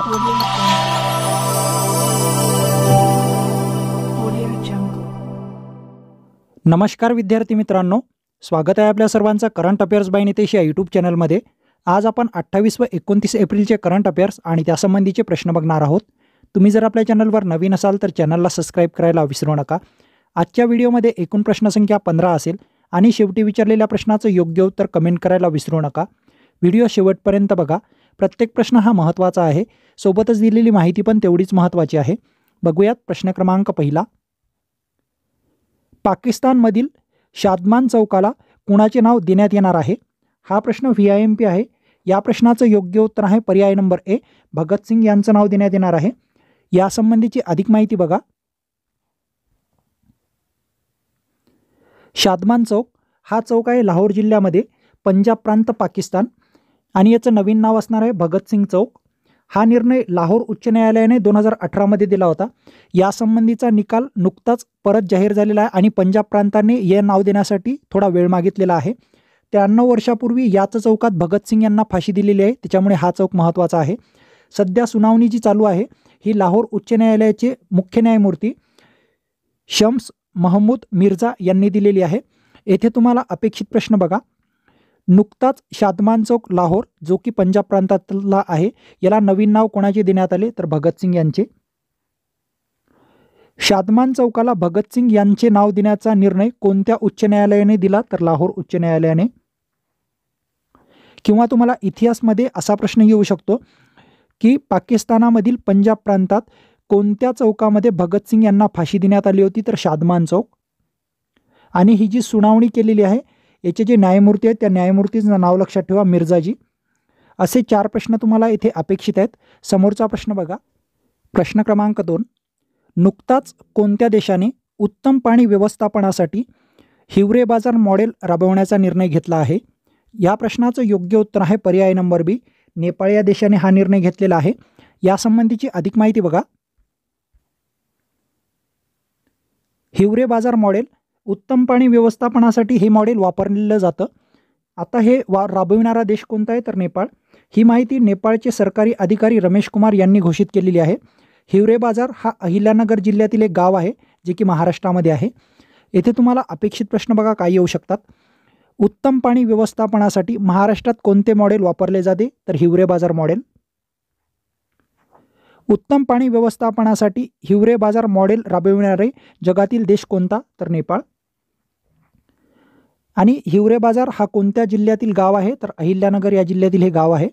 Audio Jungle. नमस्कार विद्यार्थी मित्रांनो, स्वागत आहे आपल्या सर्वांचं करंट अफेअर्स बाय नितेश या यूट्यूब चॅनलमध्ये। आज आपण 28 व 29 एप्रिलचे करंट अफेअर्स आणि त्यासंबंधीचे प्रश्न बघणार आहोत। तुम्ही जर आपल्या चॅनलवर नवीन असाल तर चॅनलला सबस्क्राइब करायला विसरू नका। आजच्या व्हिडिओमध्ये एकूण प्रश्नसंख्या 15 असेल आणि शेवटी विचारलेल्या प्रश्नाचं योग्य उत्तर कमेंट करायला विसरू नका। व्हिडिओ शेवटपर्यंत बघा, प्रत्येक प्रश्न हा महत्त्वाचा आहे, सोबतच दिलेली माहिती पण तेवढीच महत्त्वाची आहे। बघूयात प्रश्न क्रमांक पहिला। पाकिस्तानमधील शादमान चौकाला कुणाचे नाव देण्यात येणार आहे? हा प्रश्न VIMP आहे। या प्रश्नाचं योग्य उत्तर आहे पर्याय नंबर ए, भगतसिंग यांचं नाव देण्यात येणार आहे। यासंबंधीची अधिक माहिती बघा। शादमान चौक हा चौक आहे लाहोर जिल्ह्यामध्ये, पंजाब प्रांत, पाकिस्तान, आणि याचं नवीन नाव असणार आहे भगतसिंग चौक। हा निर्णय लाहोर उच्च न्यायालयाने 2018 मध्ये दिला होता। यासंबंधीचा निकाल नुकताच परत जाहीर झालेला आहे आणि पंजाब प्रांताने हे नाव देण्यासाठी थोडा वेळ मागितलेला आहे। 93 वर्षापूर्वी याच चौकात भगतसिंग यांना फाशी दिलेली आहे, त्याच्यामुळे हा चौक महत्त्वाचा आहे। सध्या सुनावणी जी चालू आहे ही लाहोर उच्च न्यायालयाचे मुख्य न्यायमूर्ती शम्स महमूद मिर्झा यांनी दिलेली आहे। येथे तुम्हाला अपेक्षित प्रश्न बघा। नुकताच शादमान चौक लाहोर, जो की पंजाब प्रांतातला आहे, याला नवीन नाव कोणाचे देण्यात आले तर भगतसिंग यांचे। शादमान चौकाला भगतसिंग यांचे नाव देण्याचा निर्णय कोणत्या उच्च न्यायालयाने दिला तर लाहोर उच्च न्यायालयाने। किंवा तुम्हाला इतिहासमध्ये असा प्रश्न येऊ शकतो की पाकिस्तानामधील पंजाब प्रांतात कोणत्या चौकामध्ये भगतसिंग यांना फाशी देण्यात आली होती तर शादमान चौक। आणि ही जी सुनावणी केलेली आहे याचे जे न्यायमूर्ती आहेत त्या न्यायमूर्तीचं नाव लक्षात ठेवा, मिर्झाजी। असे 4 प्रश्न तुम्हाला इथे अपेक्षित आहेत। समोरचा प्रश्न बघा, प्रश्न क्रमांक 2। नुकताच कोणत्या देशाने उत्तम पाणी व्यवस्थापनासाठी हिवरे बाजार मॉडेल राबवण्याचा निर्णय घेतला आहे? या प्रश्नाचं योग्य उत्तर आहे पर्याय नंबर बी, नेपाळ या देशाने हा निर्णय घेतलेला आहे। यासंबंधीची अधिक माहिती बघा। हिवरे बाजार मॉडेल उत्तम पाणी व्यवस्थापनासाठी हे मॉडेल वापरलेलं जातं। आता हे राबविणारा देश कोणता आहे तर नेपाळ। ही माहिती नेपाळचे सरकारी अधिकारी रमेश कुमार यांनी घोषित केलेली आहे। हिवरे बाजार हा अहिल्यानगर जिल्ह्यातील एक गाव आहे, जे की महाराष्ट्रामध्ये आहे। येथे तुम्हाला अपेक्षित प्रश्न बघा काय येऊ शकतात। उत्तम पाणी व्यवस्थापनासाठी महाराष्ट्रात कोणते मॉडेल वापरले जाते तर हिवरे बाजार मॉडेल। उत्तम पाणी व्यवस्थापनासाठी हिवरे बाजार मॉडेल राबविणारे जगातील देश कोणता तर नेपाळ। आणि हिवरे बाजार हा कोणत्या जिल्ह्यातील गाव आहे तर अहिल्यानगर या जिल्ह्यातील हे गाव आहे।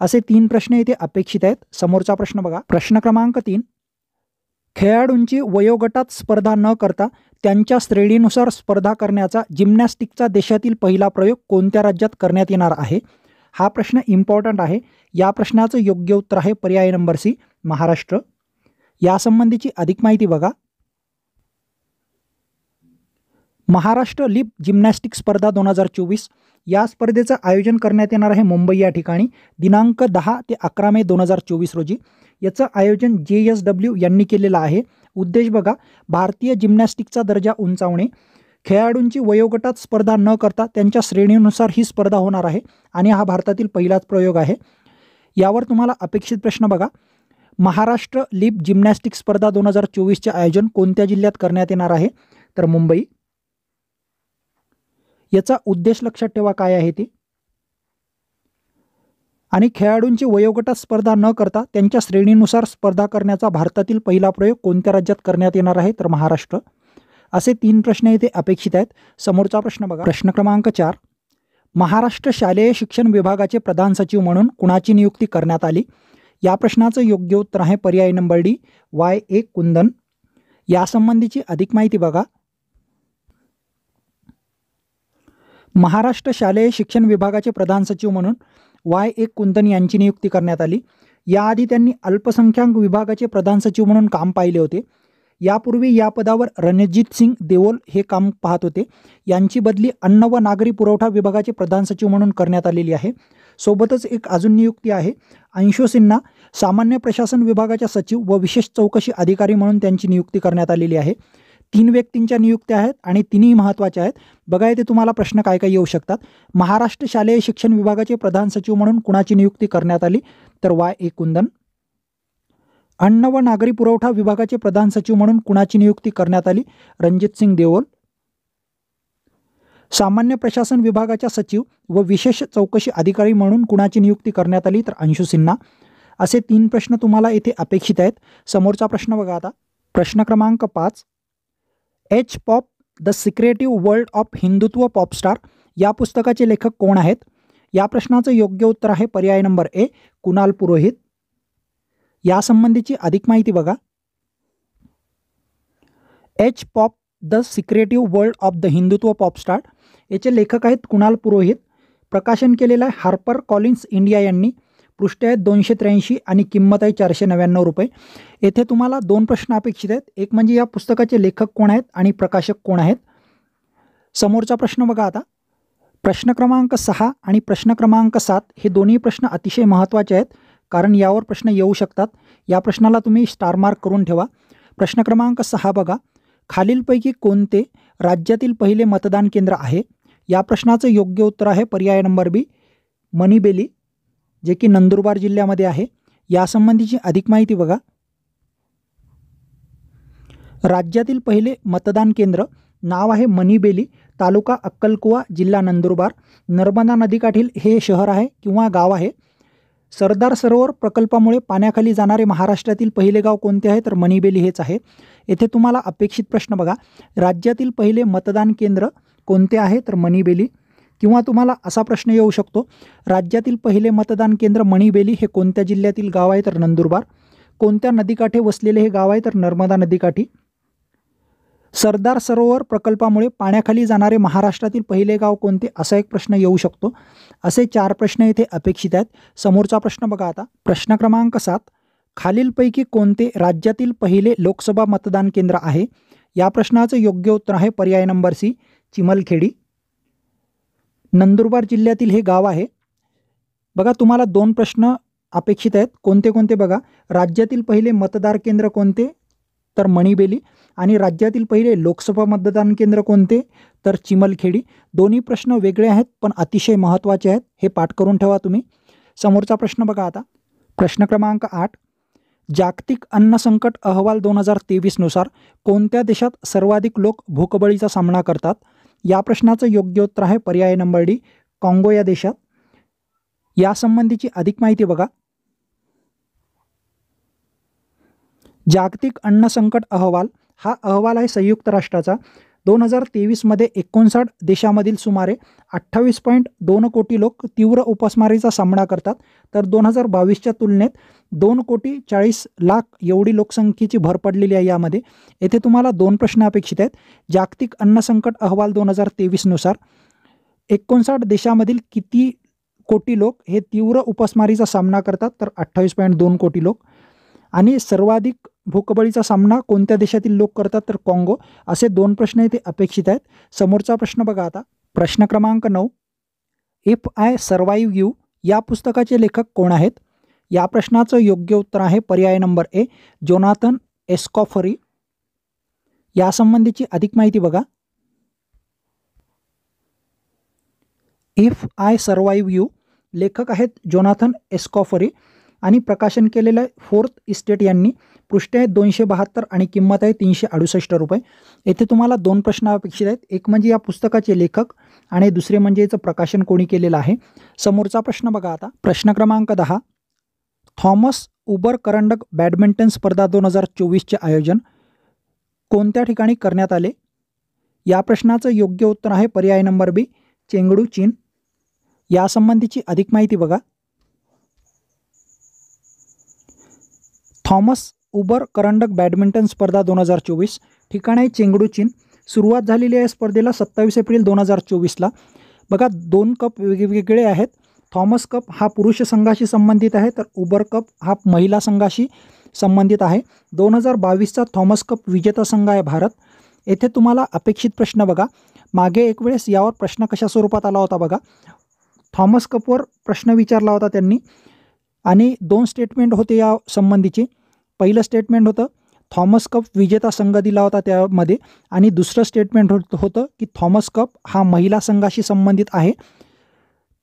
असे 3 प्रश्न इथे अपेक्षित आहेत। समोरचा प्रश्न बघा, प्रश्न क्रमांक 3। खेळाडूंची वयोगटात स्पर्धा न करता त्यांच्या श्रेणीनुसार स्पर्धा करण्याचा जिम्नॅस्टिकचा देशातील पहिला प्रयोग कोणत्या राज्यात करण्यात येणार आहे? हा प्रश्न इम्पॉर्टंट आहे। या प्रश्नाचं योग्य उत्तर आहे पर्याय नंबर सी, महाराष्ट्र। यासंबंधीची अधिक माहिती बघा। महाराष्ट्र लिप जिम्नॅस्टिक स्पर्धा 2024 या स्पर्धेचं आयोजन करण्यात येणार आहे मुंबई या ठिकाणी दिनांक 10 ते 11 मे 2024 रोजी। याचं आयोजन JSW यांनी केलेलं आहे। उद्देश बघा, भारतीय जिम्नॅस्टिकचा दर्जा उंचावणे। खेळाडूंची वयोगटात स्पर्धा न करता त्यांच्या श्रेणीनुसार ही स्पर्धा होणार आहे आणि हा भारतातील पहिलाच प्रयोग आहे। यावर तुम्हाला अपेक्षित प्रश्न बघा। महाराष्ट्र लिप जिम्नॅस्टिक स्पर्धा 2024चे आयोजन कोणत्या जिल्ह्यात करण्यात येणार आहे तर मुंबई। याचा उद्देश लक्षात ठेवा काय आहे ते। आणि खेळाडूंची वयोगटात स्पर्धा न करता त्यांच्या श्रेणीनुसार स्पर्धा करण्याचा भारतातील पहिला प्रयोग कोणत्या राज्यात करण्यात येणार आहे तर महाराष्ट्र। असे 3 प्रश्न इथे अपेक्षित आहेत। समोरचा प्रश्न बघा, प्रश्न क्रमांक 4। महाराष्ट्र शालेय शिक्षण विभागाचे प्रधान सचिव म्हणून कुणाची नियुक्ती करण्यात आली? या प्रश्नाचं योग्य उत्तर आहे पर्याय नंबर डी, YA कुंदन। यासंबंधीची अधिक माहिती बघा। महाराष्ट्र शालेय शिक्षण विभागाचे प्रधान सचिव म्हणून YA कुंदन यांची नियुक्ती करण्यात आली। याआधी त्यांनी अल्पसंख्याक विभागाचे प्रधान सचिव म्हणून काम पाहिले होते। यापूर्वी या पदावर रणजित सिंग देओल हे काम पाहत होते। यांची बदली अन्न व नागरी पुरवठा विभागाचे प्रधान सचिव म्हणून करण्यात आलेली आहे। सोबतच एक अजून नियुक्ती आहे, अंशु सिन्हा सामान्य प्रशासन विभागाच्या सचिव व विशेष चौकशी अधिकारी म्हणून त्यांची नियुक्ती करण्यात आलेली आहे। 3 व्यक्तींच्या नियुक्त्या आहेत आणि तिन्ही महत्त्वाच्या आहेत। बघा येथे तुम्हाला प्रश्न काय काय येऊ शकतात। महाराष्ट्र शालेय शिक्षण विभागाचे प्रधान सचिव म्हणून कुणाची नियुक्ती करण्यात आली तर YA कुंदन। अन्न व नागरी पुरवठा विभागाचे प्रधान सचिव म्हणून कुणाची नियुक्ती करण्यात आली? रणजित सिंग देओल. सामान्य प्रशासन विभागाच्या सचिव व विशेष चौकशी अधिकारी म्हणून कुणाची नियुक्ती करण्यात आली? तर अंशु सिन्हा. असे 3 प्रश्न तुम्हाला इथे अपेक्षित आहेत. समोरचा प्रश्न बघा आता. प्रश्न क्रमांक 5. H pop the secretive world of Hindutva pop star या पुस्तकाचे लेखक कोण आहेत? या प्रश्नाचं योग्य उत्तर आहे पर्याय नंबर ए, कुणाल पुरोहित. यासंबंधीची अधिक माहिती बघा. H pop the secretive world of the Hindutva pop star याचे लेखक आहेत कुणाल पुरोहित. प्रकाशन केलेलं आहे हार्पर कॉलिन्स इंडिया यांनी. पृष्ठे आहेत 283 आणि किंमत आहे 499 रुपये. येथे तुम्हाला 2 प्रश्न अपेक्षित आहेत. एक म्हणजे या पुस्तकाचे लेखक कोण आहेत आणि प्रकाशक कोण आहेत. समोरचा प्रश्न बघा आता. प्रश्न क्रमांक 6 आणि प्रश्न क्रमांक 7 हे दोन्ही प्रश्न अतिशय महत्त्वाचे आहेत, कारण यावर प्रश्न येऊ शकतात. या प्रश्नाला तुम्ही स्टार मार्क करून ठेवा. प्रश्न क्रमांक 6 बघा. खालीलपैकी कोणते राज्यातील पहिले मतदान केंद्र आहे? या प्रश्नाचं योग्य उत्तर आहे पर्याय नंबर बी, मणिबेली, जे की नंदुरबार जिल्ह्यामध्ये आहे. यासंबंधीची अधिक माहिती बघा. राज्यातील पहिले मतदान केंद्र नाव आहे मणिबेली, तालुका अक्कलकुवा, जिल्हा नंदुरबार. नर्मदा नदीकाठील हे शहर आहे किंवा गाव आहे. सरदार सरोवर प्रकल्पामुळे पाण्याखाली जाणारे महाराष्ट्रातील पहिले गाव कोणते आहे? तर मणिबेली हेच आहे. येथे तुम्हाला अपेक्षित प्रश्न बघा. राज्यातील पहिले मतदान केंद्र कोणते आहे? तर मणिबेली. किंवा तुम्हाला असा प्रश्न येऊ शकतो, राज्यातील पहिले मतदान केंद्र मणिबेली हे कोणत्या जिल्ह्यातील गाव आहे? तर नंदुरबार. कोणत्या नदीकाठी वसलेले हे गाव आहे? तर नर्मदा नदीकाठी. सरदार सरोवर प्रकल्पामुळे पाण्याखाली जाणारे महाराष्ट्रातील पहिले गाव कोणते? असा एक प्रश्न येऊ शकतो. असे 4 प्रश्न इथे अपेक्षित आहेत. समोरचा प्रश्न बघा आता. प्रश्न क्रमांक 7. खालीलपैकी कोणते राज्यातील पहिले लोकसभा मतदान केंद्र आहे? या प्रश्नाचं योग्य उत्तर आहे पर्याय नंबर सी, चिमलखेडी. नंदुरबार जिल्ह्यातील हे गाव आहे. बघा तुम्हाला 2 प्रश्न अपेक्षित आहेत. कोणते कोणते बघा. राज्यातील पहिले मतदार केंद्र कोणते? तर मणिबेली. आणि राज्यातील पहिले लोकसभा मतदान केंद्र कोणते? तर चिमलखेडी. दोन्ही प्रश्न वेगळे आहेत पण अतिशय महत्त्वाचे आहेत. हे पाठ करून ठेवा तुम्ही. समोरचा प्रश्न बघा आता. प्रश्न क्रमांक 8. जागतिक अन्न संकट अहवाल 2023 नुसार कोणत्या देशात सर्वाधिक लोक भूकबळीचा सामना करतात? या प्रश्नाचं योग्य उत्तर आहे पर्याय नंबर डी, काँगो या देशात. यासंबंधीची अधिक माहिती बघा. जागतिक अन्न संकट अहवाल हा अहवाल आहे संयुक्त राष्ट्राचा. 2023 मध्ये 59 देशामधील सुमारे 28.2 कोटी लोक तीव्र उपासमारीचा सामना करतात. तर 2022च्या तुलनेत 2,40,00,000 एवढी लोकसंख्येची भर पडलेली आहे यामध्ये. येथे तुम्हाला 2 प्रश्न अपेक्षित आहेत. जागतिक अन्न संकट अहवाल 2023 नुसार 59 देशामधील किती कोटी लोक हे तीव्र उपासमारीचा सामना करतात? तर 28.2 कोटी लोक. आणि सर्वाधिक भूकबळीचा सामना कोणत्या देशातील लोक करतात? तर काँगो. असे 2 प्रश्न इथे अपेक्षित आहेत. समोरचा प्रश्न बघा आता. प्रश्न क्रमांक 9. इफ आय सर्वाइव्ह यू या पुस्तकाचे लेखक कोण आहेत? या प्रश्नाचं योग्य उत्तर आहे पर्याय नंबर ए, जोनाथन एस्कॉफरी. यासंबंधीची अधिक माहिती बघा. इफ आय सर्वाइव्ह यू लेखक आहेत जोनाथन एस्कॉफरी आणि प्रकाशन केलेलं आहे फोर्थ इस्टेट यांनी. पृष्ठे आहेत 272 आणि किंमत आहे 368 रुपये. येथे तुम्हाला 2 प्रश्न अपेक्षित आहेत. एक म्हणजे या पुस्तकाचे लेखक आणि दुसरे म्हणजे याचं प्रकाशन कोणी केलेलं आहे. समोरचा प्रश्न बघा आता. प्रश्न क्रमांक 10. थॉमस उबर करंडक बॅडमिंटन स्पर्धा 2024चे आयोजन कोणत्या ठिकाणी करण्यात आले? या प्रश्नाचं योग्य उत्तर आहे पर्याय नंबर बी, चेंगडू, चीन. यासंबंधीची अधिक माहिती बघा. थॉमस उबर करंडक बॅडमिंटन स्पर्धा 2024 ठिकाण आहे चेंगडू, चीन. सुरुवात झालेली आहे स्पर्धेला 27 एप्रिल 2024ला. बघा 2 कप वेगवेगळे आहेत. थॉमस कप हा पुरुष संघाशी संबंधित आहे, तर उबर कप हा महिला संघाशी संबंधित आहे. 2022चा थॉमस कप विजेता संघ आहे भारत. येथे तुम्हाला अपेक्षित प्रश्न बघा. मागे एक वेळेस यावर प्रश्न कशा स्वरूपात आला होता बघा. थॉमस कपवर प्रश्न विचारला होता त्यांनी आणि 2 स्टेटमेंट होते या संबंधीचे. पहिलं स्टेटमेंट होतं थॉमस कप विजेता संघ दिला होता त्यामध्ये, आणि दुसरं स्टेटमेंट होतं की थॉमस कप हा महिला संघाशी संबंधित आहे.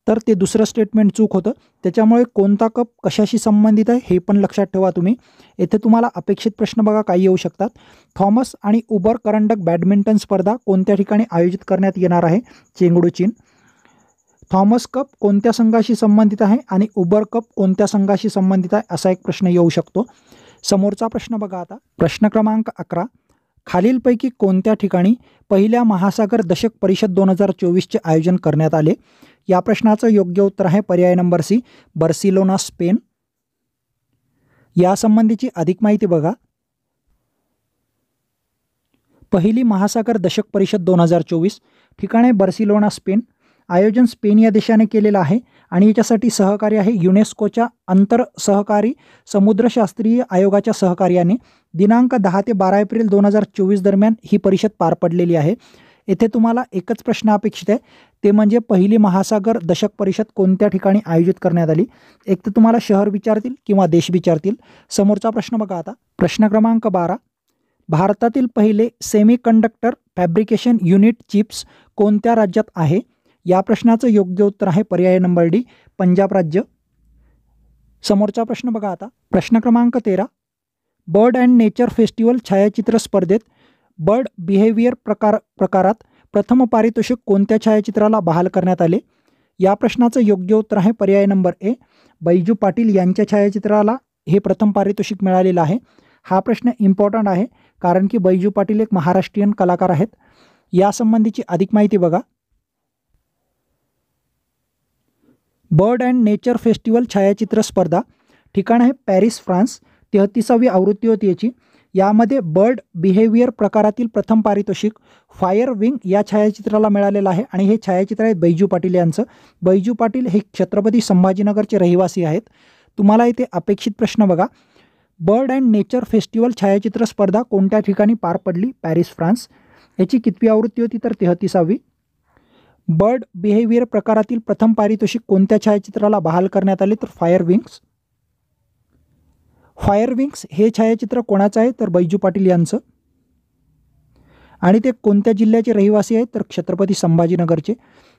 तर ते दुसरं स्टेटमेंट चूक होतं. त्याच्यामुळे कोणता कप कशाशी संबंधित आहे हे पण लक्षात ठेवा तुम्ही. येथे तुम्हाला अपेक्षित प्रश्न बघा काही येऊ शकतात. थॉमस आणि उबर करंडक बॅडमिंटन स्पर्धा कोणत्या ठिकाणी आयोजित करण्यात येणार आहे? चेंगडू, चीन. थॉमस कप कोणत्या संघाशी संबंधित आहे आणि उबर कप कोणत्या संघाशी संबंधित आहे असा एक प्रश्न येऊ शकतो. समोरचा प्रश्न बघा आता. प्रश्न क्रमांक 11. खालीलपैकी कोणत्या ठिकाणी पहिल्या महासागर दशक परिषद 2024चे आयोजन करण्यात आले? या प्रश्नाचं योग्य उत्तर आहे पर्याय नंबर सी, बार्सिलोना, स्पेन. यासंबंधीची अधिक माहिती बघा. पहिली महासागर दशक परिषद 2024 ठिकाण आहे बार्सिलोना, स्पेन. आयोजन स्पेन या देशाने केलेलं आहे आणि याच्यासाठी सहकार्य आहे युनेस्कोच्या आंतर सहकारी समुद्रशास्त्रीय आयोगाच्या सहकार्याने. दिनांक 10 ते 12 एप्रिल 2024 दरम्यान ही परिषद पार पडलेली आहे. येथे तुम्हाला एकच प्रश्न अपेक्षित आहे, ते म्हणजे पहिली महासागर दशक परिषद कोणत्या ठिकाणी आयोजित करण्यात आली. एक तर तुम्हाला शहर विचारतील किंवा देश विचारतील. समोरचा प्रश्न बघा आता. प्रश्न क्रमांक 12. भारतातील पहिले सेमीकंडक्टर फॅब्रिकेशन युनिट चिप्स कोणत्या राज्यात आहे? या प्रश्नाचं योग्य उत्तर आहे पर्याय नंबर डी, पंजाब राज्य. समोरचा प्रश्न बघा आता. प्रश्न क्रमांक 13. बर्ड अँड नेचर फेस्टिवल छायाचित्र स्पर्धेत बर्ड बिहेवियर प्रकारात प्रथम पारितोषिक कोणत्या छायाचित्राला बहाल करण्यात आले? या प्रश्नाचं योग्य उत्तर आहे पर्याय नंबर ए, बैजू पाटील यांच्या छायाचित्राला हे प्रथम पारितोषिक मिळालेलं आहे. हा प्रश्न इम्पॉर्टंट आहे कारण की बैजू पाटील एक महाराष्ट्रीयन कलाकार आहेत. यासंबंधीची अधिक माहिती बघा. बर्ड अँड नेचर फेस्टिवल छायाचित्र स्पर्धा ठिकाण आहे पॅरिस, फ्रान्स. 33वी आवृत्ती होती याची. यामध्ये बर्ड बिहेवियर प्रकारातील प्रथम पारितोषिक फायर विंग या छायाचित्राला मिळालेलं आहे आणि हे छायाचित्र आहे बैजू पाटील यांचं. बैजू पाटील हे छत्रपती संभाजीनगरचे रहिवासी आहेत. तुम्हाला इथे अपेक्षित प्रश्न बघा. बर्ड अँड नेचर फेस्टिवल छायाचित्र स्पर्धा कोणत्या ठिकाणी पार पडली? Paris, France. याची कितवी आवृत्ती होती? तर 33वी. बर्ड बिहेवियर प्रकारातील प्रथम पारितोषिक कोणत्या छायाचित्राला बहाल करण्यात आले? तर फायर विंग्स. फायर विंग्स हे छायाचित्र कोणाचं आहे? तर बैजू पाटील यांचं. आणि ते कोणत्या जिल्ह्याचे रहिवासी आहेत? तर छत्रपती संभाजीनगरचे.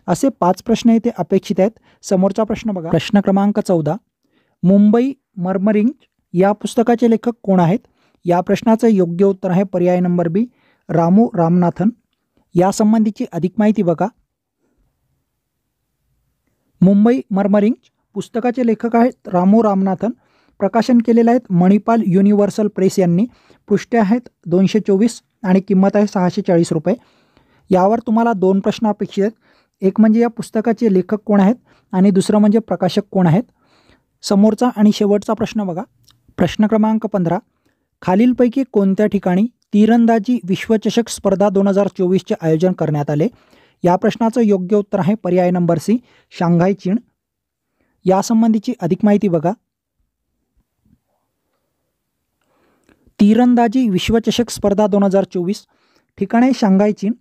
असे 5 प्रश्न इथे अपेक्षित आहेत. समोरचा प्रश्न बघा. प्रश्न क्रमांक 14. मुंबई मर्मरिंग या पुस्तकाचे लेखक कोण आहेत? या प्रश्नाचं योग्य उत्तर आहे पर्याय नंबर बी, रामू रामनाथन. यासंबंधीची अधिक माहिती बघा. मुंबई मर्मरिंग पुस्तकाचे लेखक आहेत रामू रामनाथन. प्रकाशन केलेलं आहेत मणिपाल युनिव्हर्सल प्रेस यांनी. पृष्ठे आहेत 224 आणि किंमत आहे 640 रुपये. यावर तुम्हाला 2 प्रश्न अपेक्षित आहेत. एक म्हणजे या पुस्तकाचे लेखक कोण आहेत आणि दुसरं म्हणजे प्रकाशक कोण आहेत. समोरचा आणि शेवटचा प्रश्न बघा. प्रश्न क्रमांक 15. खालीलपैकी कोणत्या ठिकाणी तीरंदाजी विश्वचषक स्पर्धा 2024चे आयोजन करण्यात आले? या प्रश्नाचं योग्य उत्तर आहे पर्याय नंबर सी, शांघाय, चीन. यासंबंधीची अधिक माहिती बघा. तीरंदाजी विश्वचषक स्पर्धा 2024 ठिकाणे शांघाय, चीन.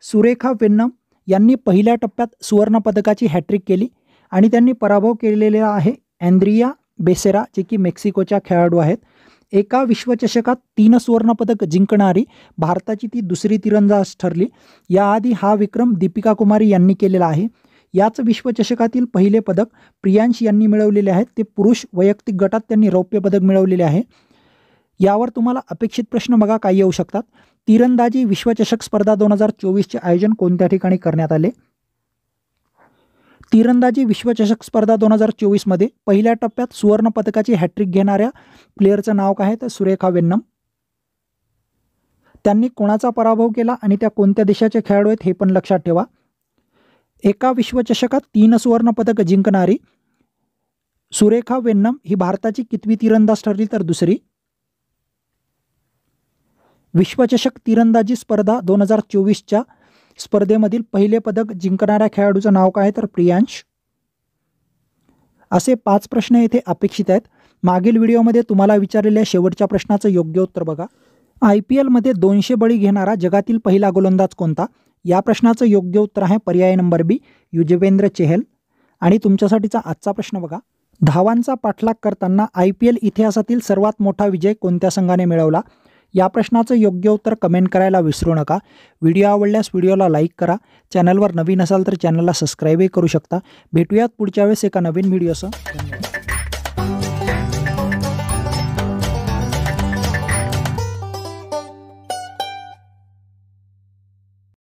सुरेखा वेन्नम यांनी पहिल्या टप्प्यात सुवर्णपदकाची हॅट्रिक केली आणि त्यांनी पराभव केलेला आहे अँद्रिया बेसेरा, जे की मेक्सिकोच्या खेळाडू आहेत. एका विश्वचषकात 3 सुवर्णपदक जिंकणारी भारताची ती दुसरी तीरंदाज ठरली. याआधी हा विक्रम दीपिका कुमारी यांनी केलेला आहे. याच विश्वचषकातील पहिले पदक प्रियांश यांनी मिळवलेले आहेत. ते पुरुष वैयक्तिक गटात त्यांनी रौप्य पदक मिळवलेले आहे. यावर तुम्हाला अपेक्षित प्रश्न बघा काय येऊ शकतात. तीरंदाजी विश्वचषक स्पर्धा 2024चे आयोजन कोणत्या ठिकाणी करण्यात आले? तीरंदाजी विश्वचषक स्पर्धा 2024मध्ये पहिल्या टप्प्यात सुवर्ण पदकाची हॅट्रिक घेणाऱ्या प्लेयरचं नाव काय आहे? तर सुरेखा वेन्नम. त्यांनी कोणाचा पराभव केला आणि त्या कोणत्या देशाचे खेळाडू आहेत हे पण लक्षात ठेवा. एका विश्वचषकात 3 सुवर्ण पदक जिंकणारी सुरेखा वेन्नम ही भारताची कितवी तीरंदाज ठरली? तर दुसरी. विश्वचषक तीरंदाजी स्पर्धा 2024च्या स्पर्धेमधील पहिले पदक जिंकणाऱ्या खेळाडूचं नाव काय आहे? तर प्रियांश. असे 5 प्रश्न येथे अपेक्षित आहेत. मागील व्हिडिओमध्ये तुम्हाला विचारलेल्या शेवटच्या प्रश्नाचं योग्य उत्तर बघा. IPL मध्ये 200 बळी घेणारा जगातील पहिला गोलंदाज कोणता? या प्रश्नाचं योग्य उत्तर आहे पर्याय नंबर बी, युजवेंद्र चहल. आणि तुमच्यासाठीचा आजचा प्रश्न बघा. धावांचा पाठलाग करताना IPL इतिहासातील सर्वात मोठा विजय कोणत्या संघाने मिळवला? या प्रश्नाचं योग्य उत्तर कमेंट करायला विसरू नका। व्हिडिओ आवडल्यास व्हिडिओला लाईक करा। चॅनलवर नवीन असाल तर चॅनलला सबस्क्राईबही करू शकता। भेटूयात पुढच्या वेळेस एका नवीन व्हिडिओसह। धन्यवाद।